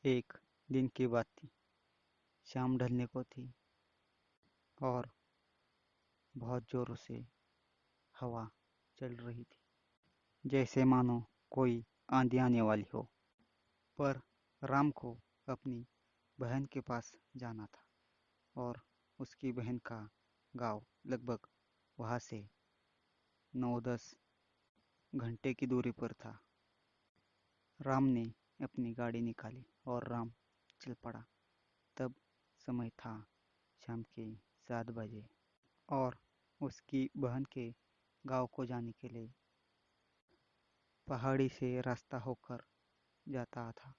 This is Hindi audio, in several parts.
एक दिन की बात थी। शाम ढलने को थी और बहुत जोरों से हवा चल रही थी, जैसे मानो कोई आंधी आने वाली हो। पर राम को अपनी बहन के पास जाना था और उसकी बहन का गांव लगभग वहां से 9-10 घंटे की दूरी पर था। राम ने अपनी गाड़ी निकाली और राम चल पड़ा। तब समय था शाम के 7 बजे और उसकी बहन के गांव को जाने के लिए पहाड़ी से रास्ता होकर जाता था।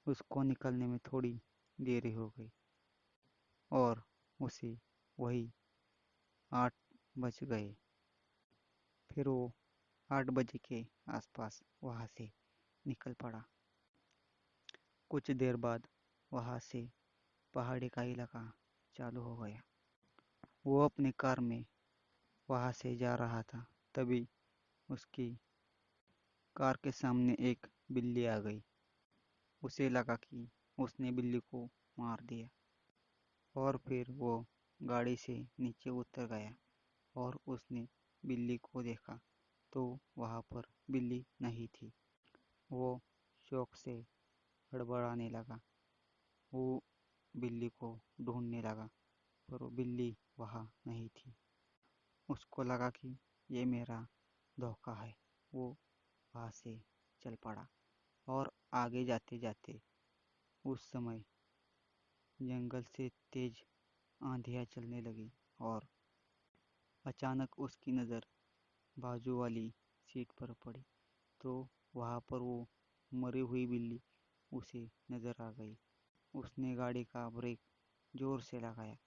उसको निकलने में थोड़ी देरी हो गई और उसे वही 8 बज गए। फिर वो 8 बजे के आसपास वहां से निकल पड़ा। कुछ देर बाद वहां से पहाड़ी का इलाका चालू हो गया। वो अपनी कार में वहां से जा रहा था। तभी उसकी कार के सामने एक बिल्ली आ गई। उसे लगा कि उसने बिल्ली को मार दिया और फिर वो गाड़ी से नीचे उतर गया और उसने बिल्ली को देखा तो वहां पर बिल्ली नहीं थी। वो शौक से हड़बड़ाने लगा। वो बिल्ली को ढूंढने लगा पर वो बिल्ली वहां नहीं थी। उसको लगा कि ये मेरा धोखा है। वो वहां से चल पड़ा और आगे जाते जाते उस समय जंगल से तेज आंधियां चलने लगी और अचानक उसकी नज़र बाजू वाली सीट पर पड़ी तो वहां पर वो मरी हुई बिल्ली उसे नजर आ गई। उसने गाड़ी का ब्रेक जोर से लगाया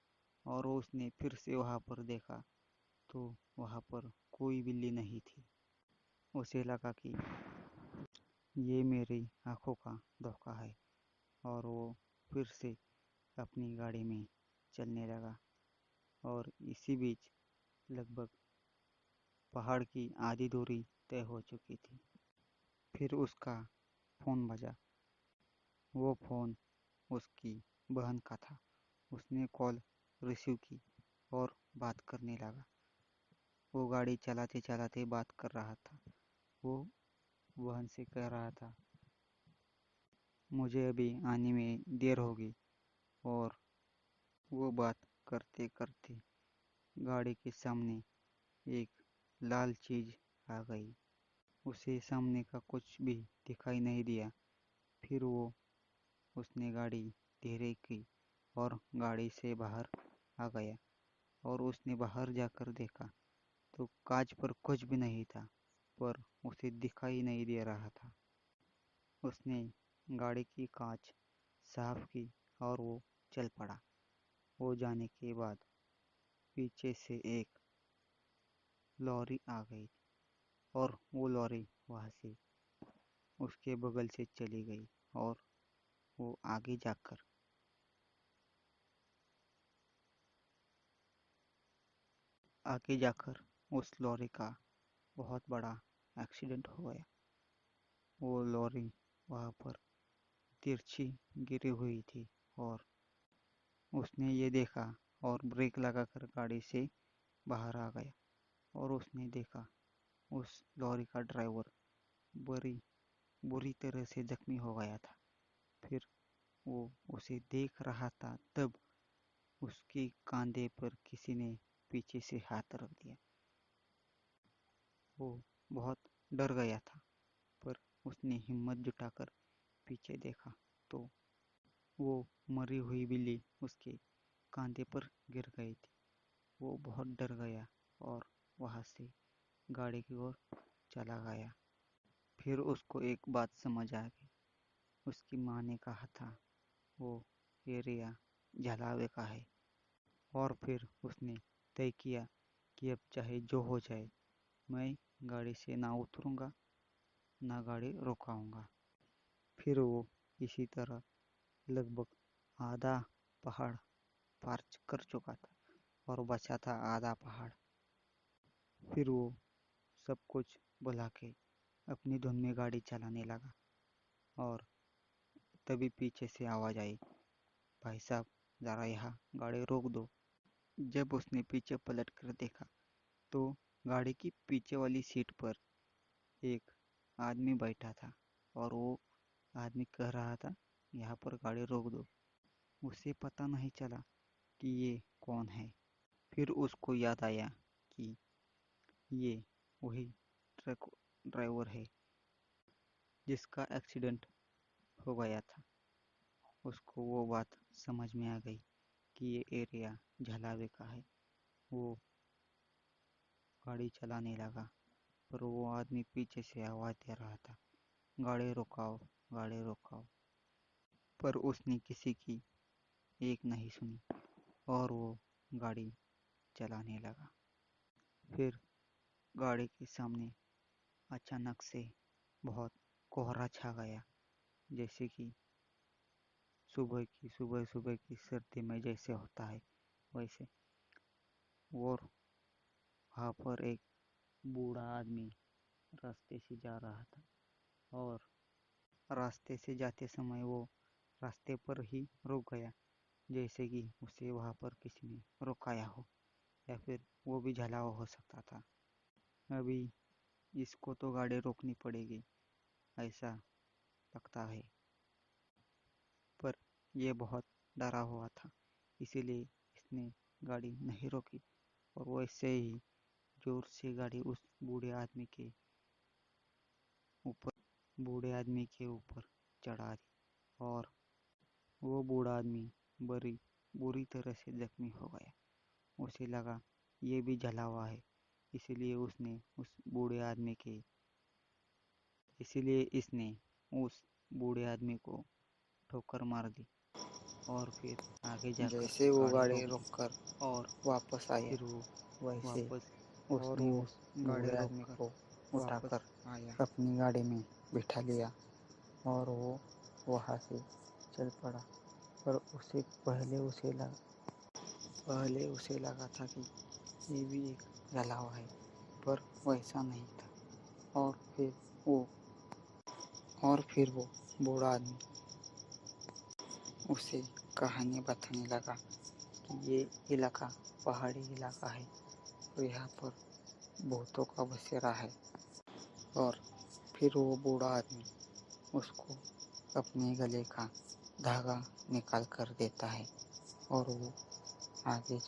और उसने फिर से वहां पर देखा तो वहां पर कोई बिल्ली नहीं थी। उसे लगा कि ये मेरी आंखों का धोखा है और वो फिर से अपनी गाड़ी में चलने लगा। और इसी बीच लगभग पहाड़ की आधी दूरी तय हो चुकी थी। फिर उसका फोन बजा। वो फोन उसकी बहन का था। उसने कॉल रिसीव की और बात करने लगा। वो गाड़ी चलाते चलाते बात कर रहा था। वो बहन से कह रहा था, मुझे अभी आने में देर होगी। और वो बात करते करते गाड़ी के सामने एक लाल चीज आ गई। उसे सामने का कुछ भी दिखाई नहीं दिया। फिर उसने गाड़ी धीरे की और गाड़ी से बाहर आ गया और उसने बाहर जाकर देखा तो कांच पर कुछ भी नहीं था, पर उसे दिखाई नहीं दे रहा था। उसने गाड़ी की कांच साफ की और वो चल पड़ा। वो जाने के बाद पीछे से एक लॉरी आ गई और वो लॉरी वहां से उसके बगल से चली गई और वो आगे जाकर उस लॉरी का बहुत बड़ा एक्सीडेंट हो गया। वो लॉरी वहां पर तिरछी गिरी हुई थी और उसने ये देखा और ब्रेक लगाकर गाड़ी से बाहर आ गया और उसने देखा उस लॉरी का ड्राइवर बड़ी बुरी तरह से जख्मी हो गया था। फिर वो उसे देख रहा था तब उसके कंधे पर किसी ने पीछे से हाथ रख दिया। वो बहुत डर गया था पर उसने हिम्मत जुटाकर पीछे देखा तो वो मरी हुई बिल्ली उसके कंधे पर गिर गई थी। वो बहुत डर गया और वहां से गाड़ी की ओर चला गया। फिर उसको एक बात समझ आ गई। उसकी माँ ने कहा था वो एरिया जलावे का है। और फिर उसने तय किया कि अब चाहे जो हो जाए मैं गाड़ी से ना उतरूंगा ना गाड़ी रुकाऊंगा। फिर वो इसी तरह लगभग आधा पहाड़ पार कर चुका था और बचा था आधा पहाड़। फिर वो सब कुछ भुला के अपनी धुन में गाड़ी चलाने लगा और तभी पीछे से आवाज आई, भाई साहब जरा यहाँ गाड़ी रोक दो। जब उसने पीछे पलट कर देखा तो गाड़ी की पीछे वाली सीट पर एक आदमी बैठा था और वो आदमी कह रहा था, यहाँ पर गाड़ी रोक दो। उसे पता नहीं चला कि ये कौन है। फिर उसको याद आया कि ये वही ट्रक ड्राइवर है जिसका एक्सीडेंट हो गया था। उसको वो बात समझ में आ गई कि ये एरिया झलावे का है। वो गाड़ी चलाने लगा, पर वो आदमी पीछे से आवाज दे रहा था, गाड़ी रुकाओ, गाड़ी रुकाओ। पर उसने किसी की एक नहीं सुनी और वो गाड़ी चलाने लगा। फिर गाड़ी के सामने अचानक से बहुत कोहरा छा गया, जैसे कि सुबह सुबह की सर्दी में जैसे होता है वैसे। और वहाँ पर एक बूढ़ा आदमी रास्ते से जा रहा था और रास्ते से जाते समय वो रास्ते पर ही रुक गया, जैसे कि उसे वहाँ पर किसी ने रुकाया हो या फिर वो भी जला हुआ हो सकता था। अभी इसको तो गाड़ी रोकनी पड़ेगी ऐसा लगता है, पर यह बहुत डरा हुआ था, इसीलिए इसने गाड़ी नहीं रोकी और वैसे ही जोर से गाड़ी उस ऊपर बूढ़े आदमी के ऊपर चढ़ा दी और वो बूढ़ा आदमी बड़ी बुरी तरह से जख्मी हो गया। उसे लगा ये भी जला हुआ है, इसलिए उसने उस बूढ़े आदमी के इसलिए इसने उस बूढ़े आदमी को ठोकर मार दी और फिर आगे जाकर जैसे वो गाड़ी गाड़ी रोक दी रोककर और वापस आया, फिर वो वैसे वापस उसने उस गाड़ी बूढ़े आदमी रोककर को वापस उठाकर आया। अपनी गाड़ी में बिठा लिया और वो वहाँ से चल पड़ा। पर पहले उसे लगा था कि ये भी एक जला हुआ है, पर वैसा नहीं था। और फिर वो बूढ़ा आदमी उसे कहानी बताने लगा कि ये इलाका पहाड़ी इलाका है और यहाँ पर भूतों का बसेरा है। और फिर वो बूढ़ा आदमी उसको अपने गले का धागा निकाल कर देता है और वो आगे